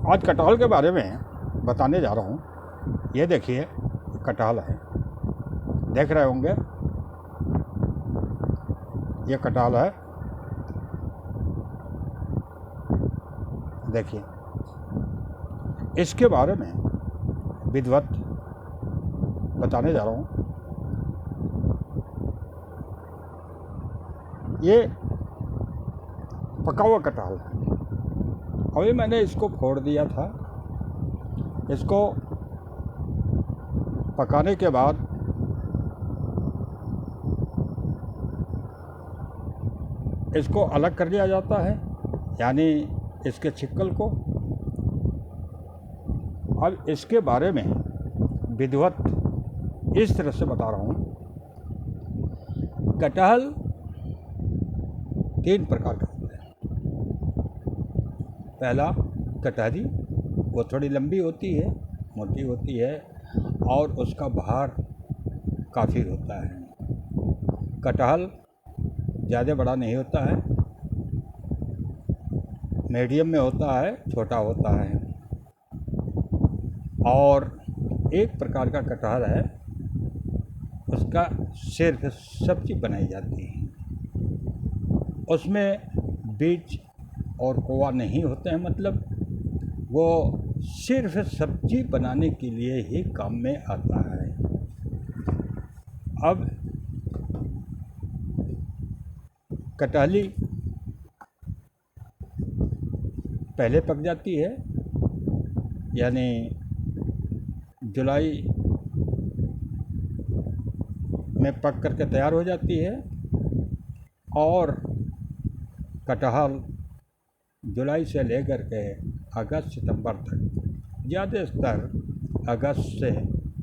आज कटहल के बारे में बताने जा रहा हूँ। ये देखिए कटहल है, देख रहे होंगे, ये कटहल है। देखिए, इसके बारे में विधिवत बताने जा रहा हूँ। ये पका हुआ कटहल है। अभी मैंने इसको फोड़ दिया था। इसको पकाने के बाद इसको अलग कर लिया जाता है, यानी इसके छिक्कल को। अब इसके बारे में विधिवत इस तरह से बता रहा हूँ। कटहल 3 प्रकार का होता है। पहला कटहरी, वो थोड़ी लंबी होती है, मोटी होती है और उसका भार काफ़ी होता है। कटहल ज़्यादा बड़ा नहीं होता है, मीडियम में होता है, छोटा होता है। और एक प्रकार का कटहल है, उसका सिर्फ सब्जी बनाई जाती है, उसमें बीज और कोआ नहीं होते हैं, मतलब वो सिर्फ सब्जी बनाने के लिए ही काम में आता है। अब कटहली पहले पक जाती है, यानी जुलाई में पक करके तैयार हो जाती है। और कटहल जुलाई से लेकर के अगस्त सितंबर तक, ज़्यादातर अगस्त से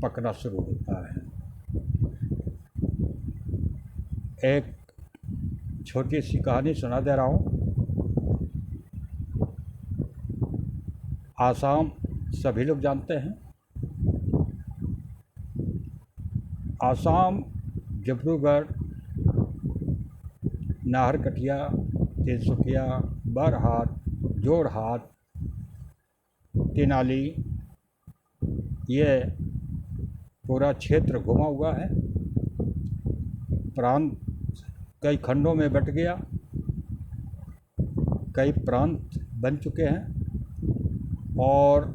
पकना शुरू होता है। एक छोटी सी कहानी सुना दे रहा हूँ। आसाम सभी लोग जानते हैं। आसाम, डिब्रूगढ़, नाहरकटिया, तिनसुकिया, बरहाट, जोरहाट, तेनाली, ये पूरा क्षेत्र घुमा हुआ है। प्रांत कई खंडों में बट गया, कई प्रांत बन चुके हैं और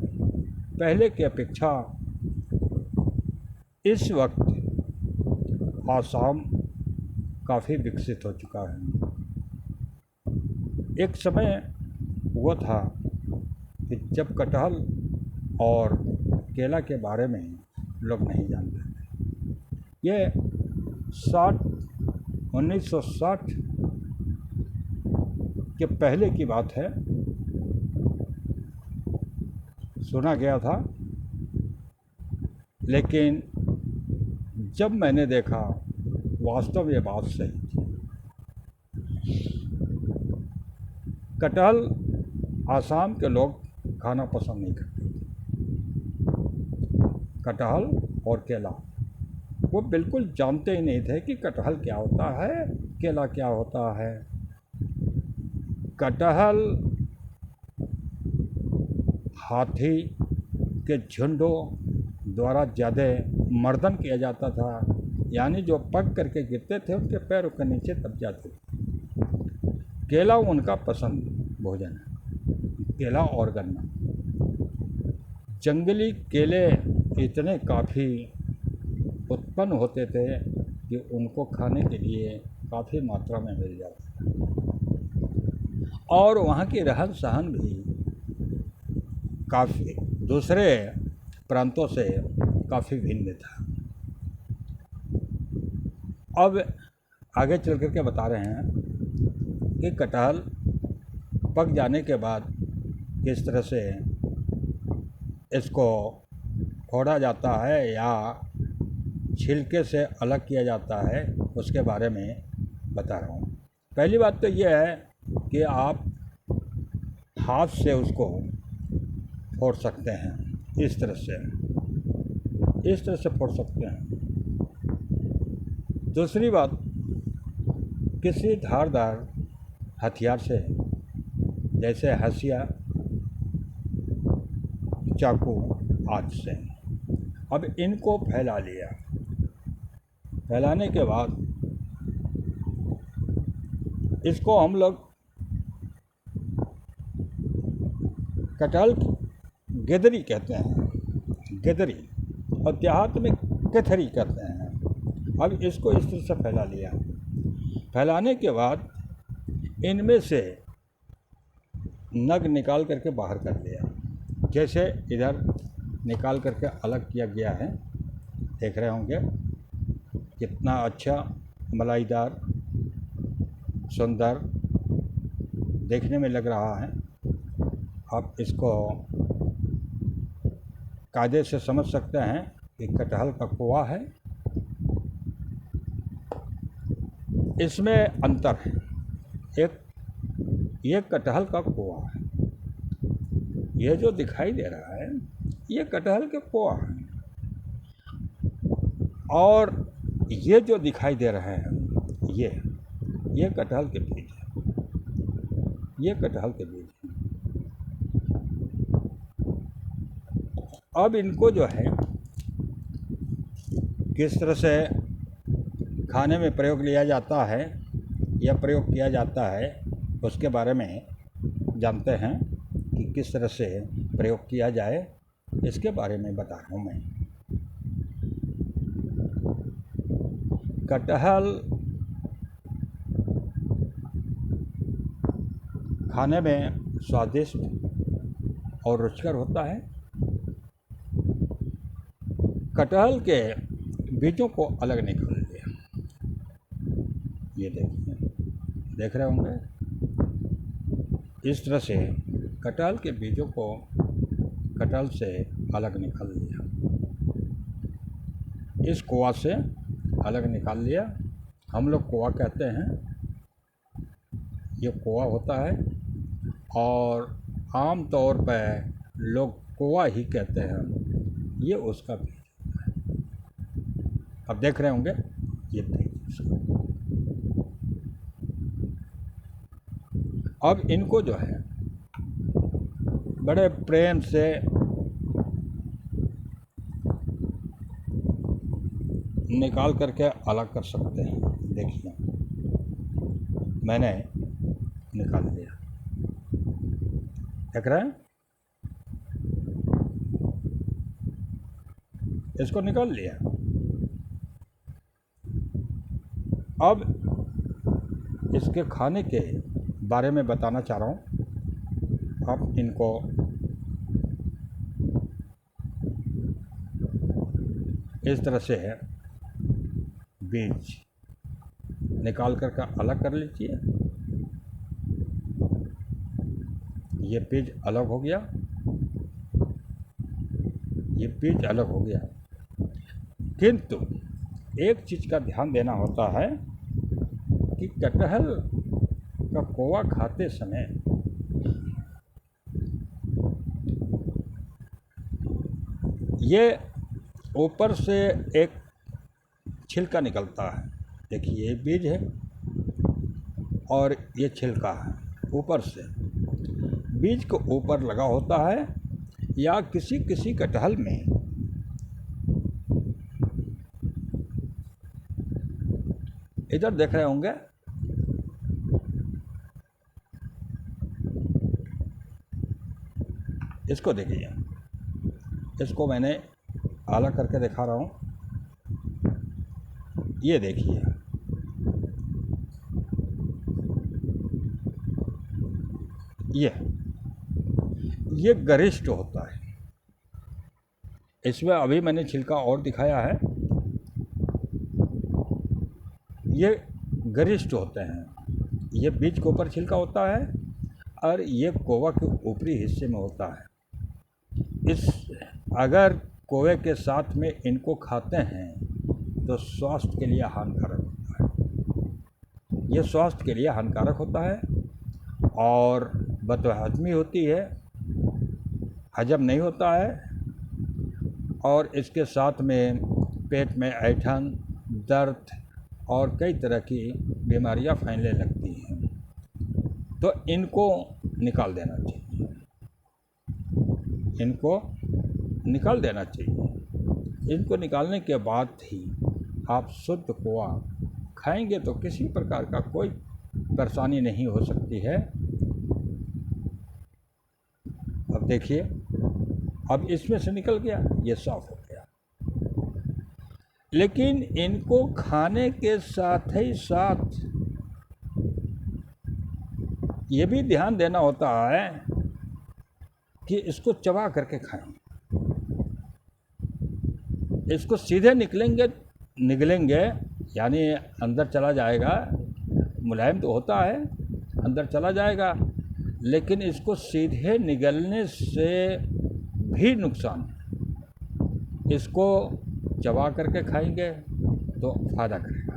पहले की अपेक्षा इस वक्त आसाम काफ़ी विकसित हो चुका है। एक समय वो था कि जब कटहल और केला के बारे में लोग नहीं जानते थे। ये 1960 के पहले की बात है, सुना गया था। लेकिन जब मैंने देखा, वास्तव ये बात सही थी। कटहल आसाम के लोग खाना पसंद नहीं करते। कटहल और केला वो बिल्कुल जानते ही नहीं थे कि कटहल क्या होता है, केला क्या होता है। कटहल हाथी के झुंडों द्वारा ज़्यादा मर्दन किया जाता था, यानी जो पक करके गिरते थे उनके पैरों के नीचे दब जाते थे। केला उनका पसंद भोजन है, केला और गन्ना। जंगली केले इतने काफ़ी उत्पन्न होते थे कि उनको खाने के लिए काफ़ी मात्रा में मिल जाता था। और वहाँ की रहन सहन भी काफ़ी दूसरे प्रांतों से काफ़ी भिन्न था। अब आगे चल कर के बता रहे हैं कि कटहल पक जाने के बाद किस तरह से इसको फोड़ा जाता है या छिलके से अलग किया जाता है, उसके बारे में बता रहा हूँ। पहली बात तो यह है कि आप हाथ से उसको फोड़ सकते हैं, इस तरह से फोड़ सकते हैं। दूसरी बात, किसी धारदार हथियार से, जैसे हंसिया चाकू आदि से। अब इनको फैला लिया। फैलाने के बाद इसको हम लोग कटहल की गेदरी कहते हैं, गेदरी, और देहात में केथरी कहते हैं। अब इसको इस तरह से फैला लिया। फैलाने के बाद इनमें से नग निकाल करके बाहर कर लिया, जैसे इधर निकाल करके अलग किया गया है। देख रहे होंगे कितना अच्छा, मलाईदार, सुंदर देखने में लग रहा है। आप इसको कायदे से समझ सकते हैं कि कटहल का कोआ है। इसमें अंतर है, एक ये कटहल का कोआ है, ये जो दिखाई दे रहा है ये कटहल के कोआ है, और ये जो दिखाई दे रहे हैं ये कटहल के बीज है, ये कटहल के बीज है। अब इनको जो है किस तरह से खाने में प्रयोग लिया जाता है या प्रयोग किया जाता है, उसके बारे में जानते हैं कि किस तरह से प्रयोग किया जाए, इसके बारे में बता रहा हूँ मैं। कटहल खाने में स्वादिष्ट और रुचिकर होता है। कटहल के बीजों को अलग निकाल लिया, ये देखिए, देख रहे होंगे इस तरह से कटहल के बीजों को कटहल से अलग निकाल लिया, इस कोआ से अलग निकाल लिया। हम लोग कोआ कहते हैं, ये कोआ होता है, और आम तौर पर लोग कोआ ही कहते हैं, ये उसका बीज है। अब देख रहे होंगे ये बीज उसका। अब इनको जो है बड़े प्रेम से निकाल करके अलग कर सकते हैं। देखिए मैंने निकाल लिया, देख रहे हैं, इसको निकाल लिया। अब इसके खाने के बारे में बताना चाह रहा हूँ। आप इनको इस तरह से बीज निकाल करके अलग कर लीजिए। ये बीज अलग हो गया, ये बीज अलग हो गया। किंतु एक चीज़ का ध्यान देना होता है कि कटहल का कोआ खाते समय ये ऊपर से एक छिलका निकलता है। देखिए ये बीज है और ये छिलका है, ऊपर से बीज को ऊपर लगा होता है, या किसी किसी कटहल में इधर देख रहे होंगे इसको देखिए, इसको मैंने अलग करके दिखा रहा हूँ। ये देखिए, ये गरिष्ठ होता है। इसमें अभी मैंने छिलका और दिखाया है, ये गरिष्ठ होते हैं। ये बीज के ऊपर छिलका होता है और ये कोवा के ऊपरी हिस्से में होता है। अगर कोवे के साथ में इनको खाते हैं तो स्वास्थ्य के लिए हानिकारक होता है। ये स्वास्थ्य के लिए हानिकारक होता है और बदहजमी होती है, हजम नहीं होता है, और इसके साथ में पेट में ऐंठन, दर्द और कई तरह की बीमारियां फैलने लगती हैं। तो इनको निकाल देना चाहिए, इनको निकाल देना चाहिए। इनको निकालने के बाद ही आप शुद्ध खोआ खाएंगे तो किसी प्रकार का कोई परेशानी नहीं हो सकती है। अब देखिए, अब इसमें से निकल गया, ये साफ हो गया। लेकिन इनको खाने के साथ ही साथ ये भी ध्यान देना होता है कि इसको चबा करके खाएं। इसको सीधे निगलेंगे यानी अंदर चला जाएगा, मुलायम तो होता है, अंदर चला जाएगा, लेकिन इसको सीधे निगलने से भी नुकसान है। इसको चबा करके खाएंगे तो फ़ायदा करेगा।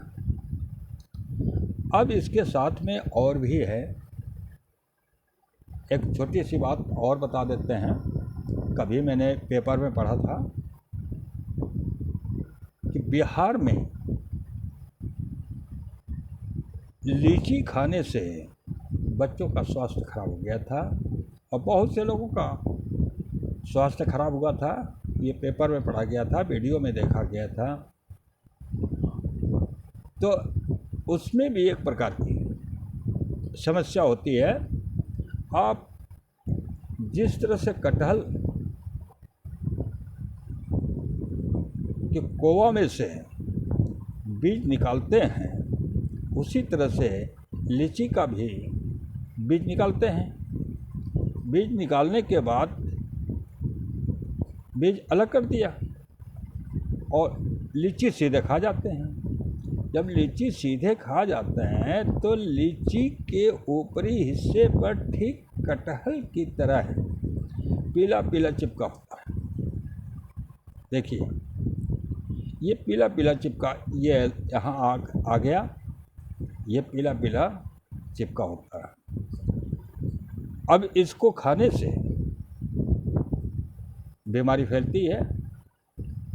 अब इसके साथ में और भी है, एक छोटी सी बात और बता देते हैं। कभी मैंने पेपर में पढ़ा था कि बिहार में लीची खाने से बच्चों का स्वास्थ्य खराब हो गया था और बहुत से लोगों का स्वास्थ्य खराब हुआ था। ये पेपर में पढ़ा गया था, वीडियो में देखा गया था। तो उसमें भी एक प्रकार की समस्या होती है। आप जिस तरह से कटहल के कोवा में से बीज निकालते हैं, उसी तरह से लीची का भी बीज निकालते हैं। बीज निकालने के बाद बीज अलग कर दिया और लीची सीधे खा जाते हैं। जब लीची सीधे खा जाते हैं तो लीची के ऊपरी हिस्से पर ठीक कटहल की तरह है, पीला पीला चिपका होता है। देखिए, ये पीला पीला चिपका, ये यहाँ आ गया, ये पीला पीला चिपका होता है। अब इसको खाने से बीमारी फैलती है,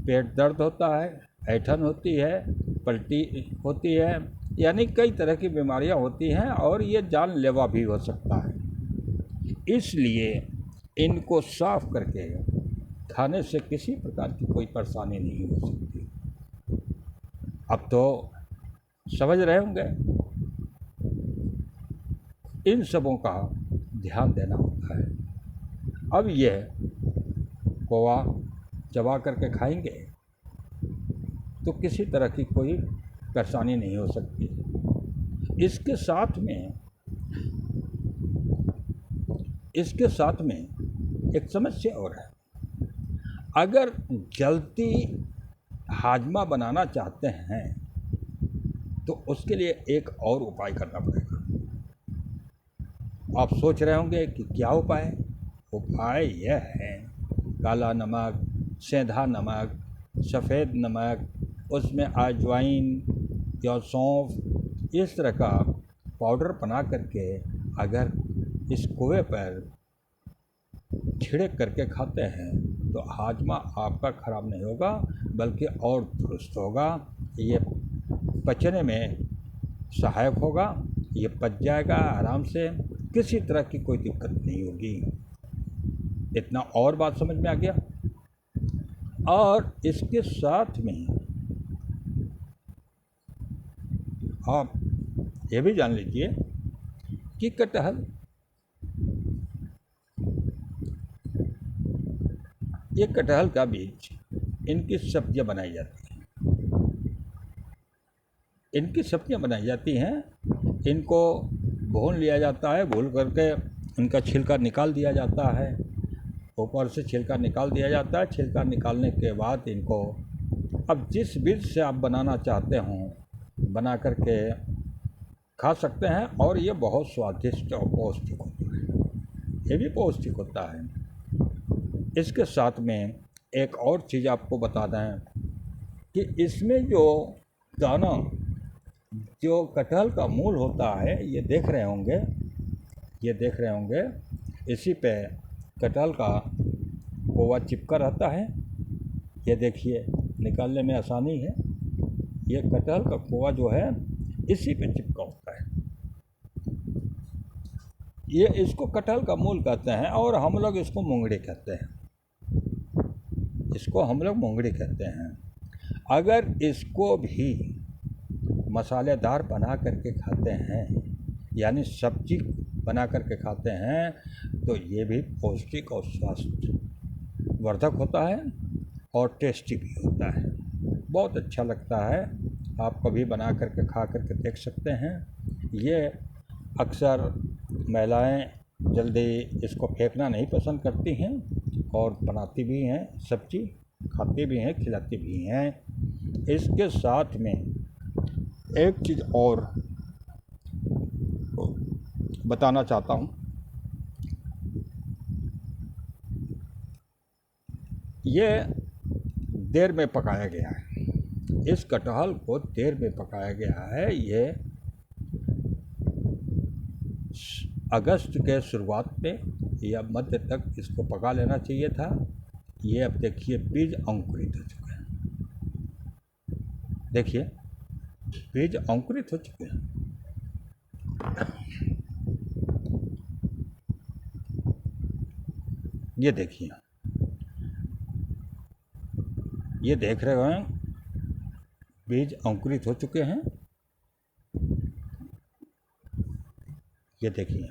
पेट दर्द होता है, ऐंठन होती है, पलटी होती है, यानी कई तरह की बीमारियां होती हैं और ये जानलेवा भी हो सकता है। इसलिए इनको साफ करके खाने से किसी प्रकार की कोई परेशानी नहीं हो सकती। अब तो समझ रहे होंगे, इन सबों का ध्यान देना होता है। अब ये कोवा चबा करके खाएंगे तो किसी तरह की कोई परेशानी नहीं हो सकती। इसके साथ में एक समस्या और है। अगर जल्दी हाजमा बनाना चाहते हैं तो उसके लिए एक और उपाय करना पड़ेगा। आप सोच रहे होंगे कि क्या उपाय है? उपाय यह है, काला नमक, सेंधा नमक, सफ़ेद नमक, उसमें अजवाइन या सौंफ, इस तरह का पाउडर बना करके अगर इस कुएं पर छिड़क करके खाते हैं तो हाजमा आपका ख़राब नहीं होगा बल्कि और दुरुस्त होगा। ये पचने में सहायक होगा, ये पच जाएगा आराम से, किसी तरह की कोई दिक्कत नहीं होगी। इतना और बात समझ में आ गया। और इसके साथ में आप ये भी जान लीजिए कि कटहल, ये कटहल का बीज, इनकी सब्जियां बनाई जाती हैं। इनकी सब्जियां बनाई जाती हैं, इनको भून लिया जाता है, भून करके इनका छिलका निकाल दिया जाता है, ऊपर से छिलका निकाल दिया जाता है। छिलका निकालने के बाद इनको अब जिस बीज से आप बनाना चाहते हों बना करके खा सकते हैं और ये बहुत स्वादिष्ट और पौष्टिक होता है। ये भी पौष्टिक होता है। इसके साथ में एक और चीज़ आपको बता दें कि इसमें जो दाना, जो कटहल का मूल होता है, ये देख रहे होंगे, इसी पे कटहल का कोवा चिपका रहता है। ये देखिए, निकालने में आसानी है। ये कटहल का कोवा जो है इसी पे चिपका होता है। ये इसको कटहल का मूल कहते हैं और हम लोग इसको मुंगड़ी कहते हैं। इसको हम लोग मोंगड़ी कहते हैं। अगर इसको भी मसालेदार बना करके खाते हैं, यानी सब्जी बना करके खाते हैं, तो ये भी पौष्टिक और स्वास्थ्यवर्धक होता है और टेस्टी भी होता है, बहुत अच्छा लगता है। आप कभी बना करके खा करके देख सकते हैं। ये अक्सर महिलाएं जल्दी इसको फेंकना नहीं पसंद करती हैं और बनाती भी हैं, सब्जी खाती भी हैं, खिलाती भी हैं। इसके साथ में एक चीज़ और बताना चाहता हूँ। ये देर में पकाया गया है, इस कटहल को देर में पकाया गया है। ये अगस्त के शुरुआत में या मध्य तक इसको पका लेना चाहिए था। ये अब देखिए बीज अंकुरित हो चुके हैं, देखिए बीज अंकुरित हो चुके हैं। ये देखिए, ये देख रहे हैं बीज अंकुरित हो चुके हैं। ये देखिए,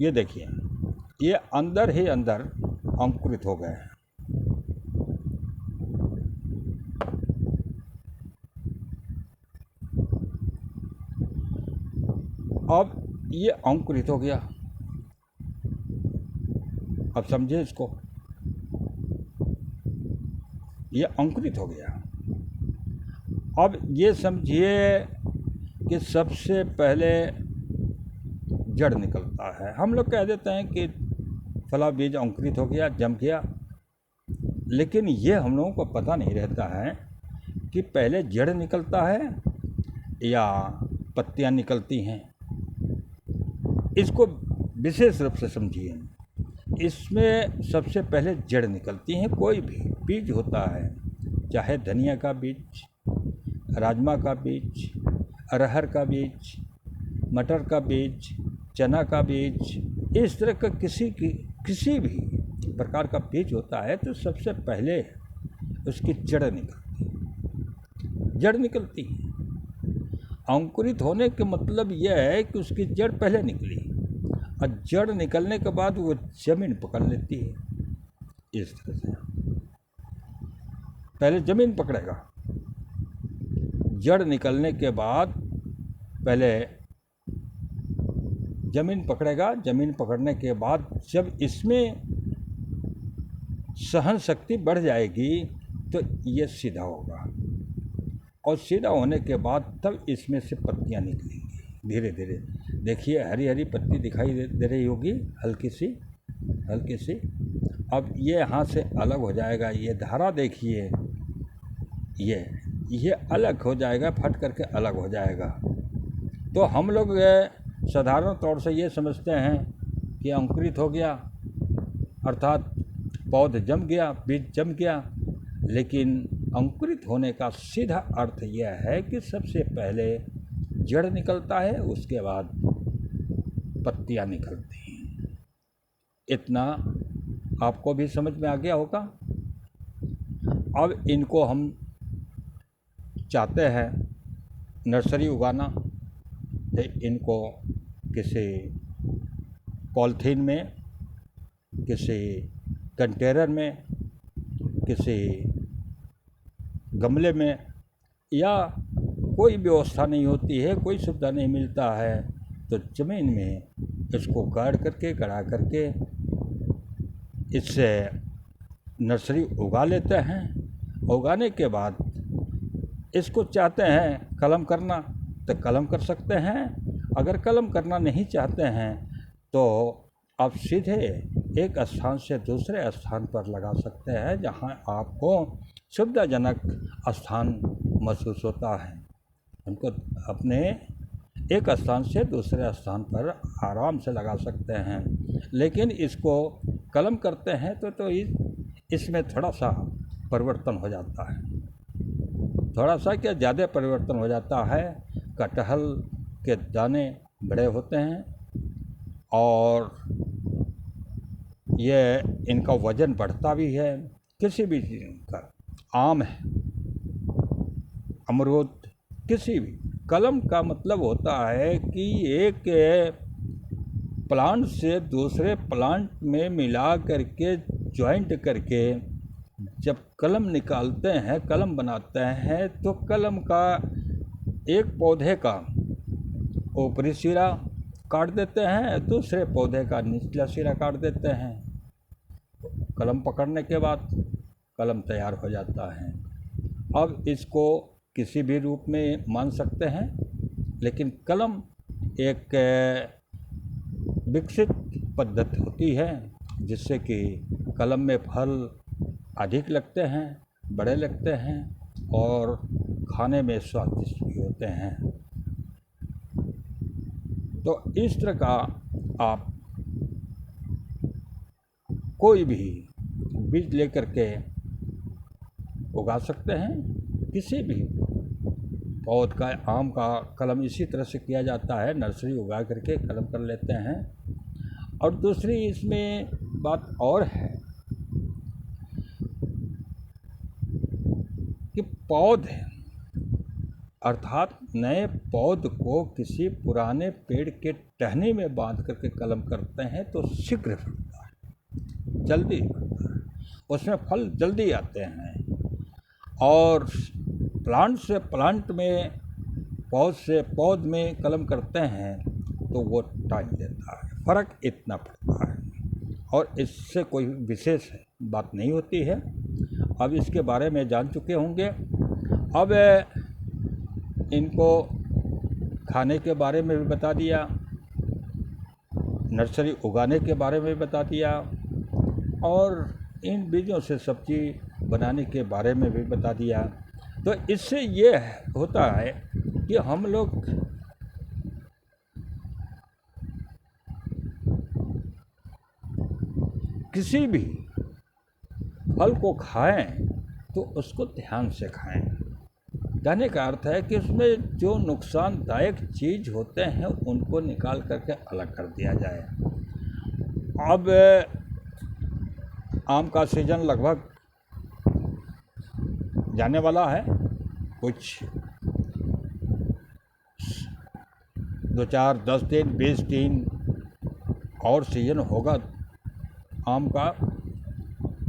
ये देखिए, ये अंदर ही अंदर अंकुरित हो गए हैं। अब ये अंकुरित हो गया, अब समझिए इसको, ये अंकुरित हो गया। अब ये समझिए कि सबसे पहले जड़ निकलता है। हम लोग कह देते हैं कि फला बीज अंकुरित हो गया, जम गया, लेकिन ये हम लोगों को पता नहीं रहता है कि पहले जड़ निकलता है या पत्तियां निकलती हैं। इसको विशेष रूप से समझिए, इसमें सबसे पहले जड़ निकलती हैं। कोई भी बीज होता है, चाहे धनिया का बीज, राजमा का बीज, अरहर का बीज, मटर का बीज, चना का बीज, इस तरह का किसी भी प्रकार का बीज होता है, तो सबसे पहले उसकी जड़ निकलती है। जड़ निकलती है। अंकुरित होने के मतलब यह है कि उसकी जड़ पहले निकली, और जड़ निकलने के बाद वो जमीन पकड़ लेती है। इस तरह से पहले जमीन पकड़ेगा, जड़ निकलने के बाद पहले जमीन पकड़ेगा। जमीन पकड़ने के बाद जब इसमें सहन शक्ति बढ़ जाएगी तो ये सीधा होगा, और सीधा होने के बाद तब इसमें से पत्तियां निकलेंगी धीरे धीरे। देखिए हरी हरी पत्ती दिखाई दे रही होगी, हल्की सी हल्की सी। अब ये यहाँ से अलग हो जाएगा, ये धारा देखिए, ये अलग हो जाएगा, फट करके अलग हो जाएगा। तो हम लोग साधारण तौर से ये समझते हैं कि अंकुरित हो गया अर्थात पौध जम गया, बीज जम गया, लेकिन अंकुरित होने का सीधा अर्थ यह है कि सबसे पहले जड़ निकलता है, उसके बाद पत्तियां निकलती हैं। इतना आपको भी समझ में आ गया होगा। अब इनको हम चाहते हैं नर्सरी उगाना, तो इनको किसी पॉलीथीन में, किसी कंटेनर में, किसी गमले में, या कोई व्यवस्था नहीं होती है, कोई सुविधा नहीं मिलता है, तो ज़मीन में इसको गड़ा करके इससे नर्सरी उगा लेते हैं। उगाने के बाद इसको चाहते हैं कलम करना तो कलम कर सकते हैं। अगर कलम करना नहीं चाहते हैं तो आप सीधे एक स्थान से दूसरे स्थान पर लगा सकते हैं, जहां आपको सुविधाजनक स्थान महसूस होता है। उनको अपने एक स्थान से दूसरे स्थान पर आराम से लगा सकते हैं। लेकिन इसको कलम करते हैं तो इसमें थोड़ा सा परिवर्तन हो जाता है। थोड़ा सा क्या ज़्यादा परिवर्तन हो जाता है। कटहल के दाने बड़े होते हैं और ये इनका वज़न बढ़ता भी है। किसी भी चीज़ का, आम है, अमरूद, किसी भी। कलम का मतलब होता है कि एक प्लांट से दूसरे प्लांट में मिला करके जॉइंट करके जब कलम निकालते हैं, कलम बनाते हैं, तो कलम का एक पौधे का ऊपरी सिरा काट देते हैं, दूसरे पौधे का निचला सिरा काट देते हैं। कलम पकड़ने के बाद कलम तैयार हो जाता है। अब इसको किसी भी रूप में मान सकते हैं, लेकिन कलम एक विकसित पद्धति होती है जिससे कि कलम में फल अधिक लगते हैं, बड़े लगते हैं और खाने में स्वादिष्ट भी होते हैं। तो इस तरह का आप कोई भी बीज लेकर के उगा सकते हैं। किसी भी पौध का, आम का कलम इसी तरह से किया जाता है, नर्सरी उगा करके कलम कर लेते हैं। और दूसरी इसमें बात और है कि पौधे अर्थात नए पौध को किसी पुराने पेड़ के टहनी में बांध करके कलम करते हैं तो शीघ्र फलता है, जल्दी फलता है, उसमें फल जल्दी आते हैं। और प्लांट से प्लांट में, पौध से पौध में कलम करते हैं तो वो टाइम लेता है। फ़र्क इतना पड़ता है और इससे कोई विशेष बात नहीं होती है। अब इसके बारे में जान चुके होंगे। अब इनको खाने के बारे में भी बता दिया, नर्सरी उगाने के बारे में भी बता दिया और इन बीजों से सब्जी बनाने के बारे में भी बता दिया। तो इससे ये होता है कि हम लोग किसी भी फल को खाएं तो उसको ध्यान से खाएं। कहने का अर्थ है कि उसमें जो नुकसानदायक चीज़ होते हैं उनको निकाल करके अलग कर दिया जाए। अब आम का सीज़न लगभग जाने वाला है, कुछ 2, 4, 10 दिन, 20 दिन और सीज़न होगा आम का।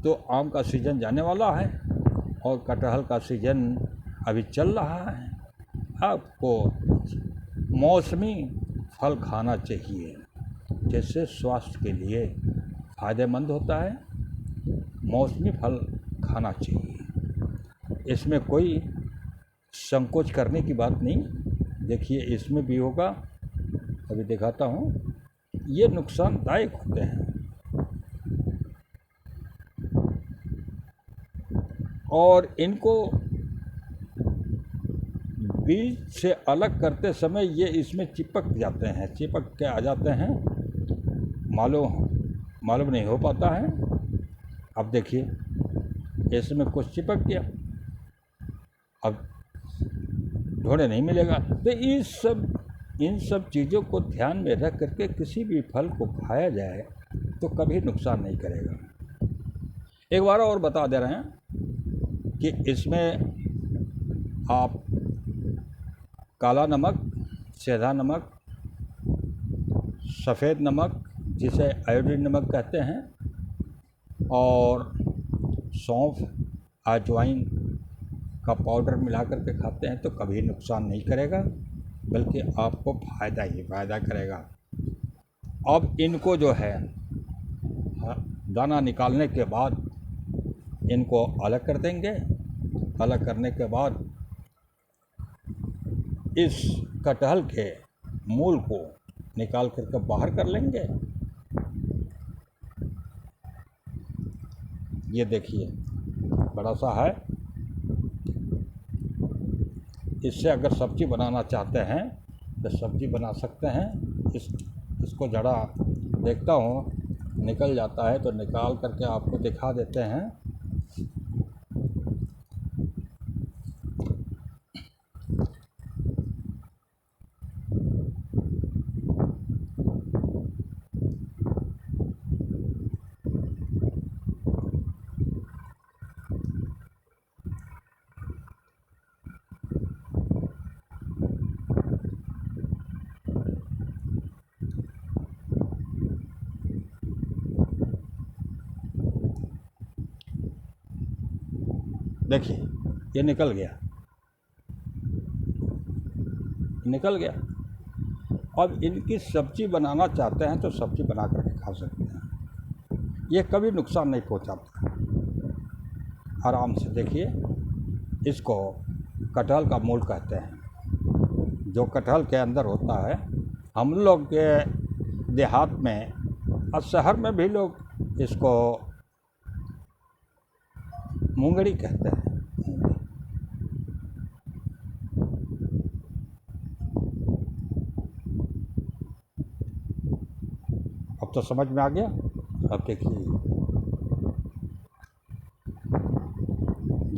तो आम का सीज़न जाने वाला है और कटहल का सीज़न अभी चल रहा है। आपको मौसमी फल खाना चाहिए, जिससे स्वास्थ्य के लिए फ़ायदेमंद होता है। मौसमी फल खाना चाहिए, इसमें कोई संकोच करने की बात नहीं। देखिए इसमें भी होगा, अभी दिखाता हूँ। ये नुकसानदायक होते हैं और इनको बीज से अलग करते समय ये इसमें चिपक जाते हैं, चिपक के आ जाते हैं, मालूम नहीं हो पाता है। अब देखिए इसमें कुछ चिपक गया, अब ढूंढे नहीं मिलेगा। तो इन सब चीज़ों को ध्यान में रख करके किसी भी फल को खाया जाए तो कभी नुकसान नहीं करेगा। एक बार और बता दे रहे हैं कि इसमें आप काला नमक, सेंधा नमक, सफ़ेद नमक जिसे आयोडीन नमक कहते हैं, और सौंफ, अजवाइन का पाउडर मिला करके खाते हैं तो कभी नुकसान नहीं करेगा, बल्कि आपको फ़ायदा ही फ़ायदा करेगा। अब इनको जो है दाना निकालने के बाद इनको अलग कर देंगे। अलग करने के बाद इस कटहल के मूल को निकाल करके बाहर कर लेंगे। ये देखिए बड़ा सा है। इससे अगर सब्ज़ी बनाना चाहते हैं तो सब्ज़ी बना सकते हैं। इसको जड़ा देखता हूँ निकल जाता है तो निकाल करके आपको दिखा देते हैं। देखिए ये निकल गया, निकल गया। अब इनकी सब्जी बनाना चाहते हैं तो सब्जी बना करके खा सकते हैं, ये कभी नुकसान नहीं पहुंचाता। आराम से देखिए, इसको कटहल का मूल कहते हैं, जो कटहल के अंदर होता है। हम लोग के देहात में और शहर में भी लोग इसको मूंगड़ी कहते हैं। अब तो समझ में आ गया। अब देखिए,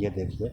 ये देखिए